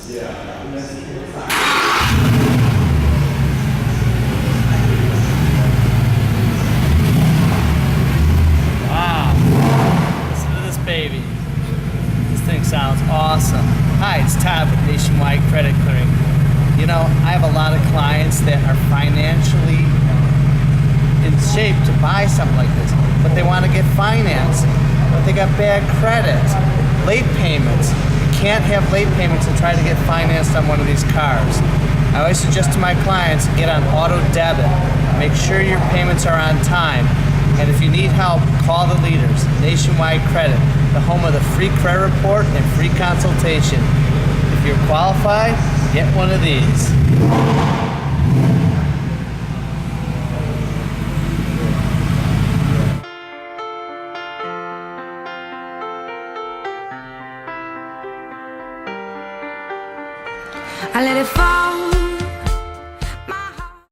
Wow. Listen to this baby. This thing sounds awesome. Hi, it's Todd with Nationwide Credit Clearing. You know, I have a lot of clients that are financially in shape to buy something like this, but they want to get financing, but they got bad credit, late payments. You can't have late payments and try to get financed on one of these cars. I always suggest to my clients, get on auto debit. Make sure your payments are on time. And if you need help, call the leaders, Nationwide Credit, the home of the free credit report and free consultation. If you're qualified, get one of these. I let it fall.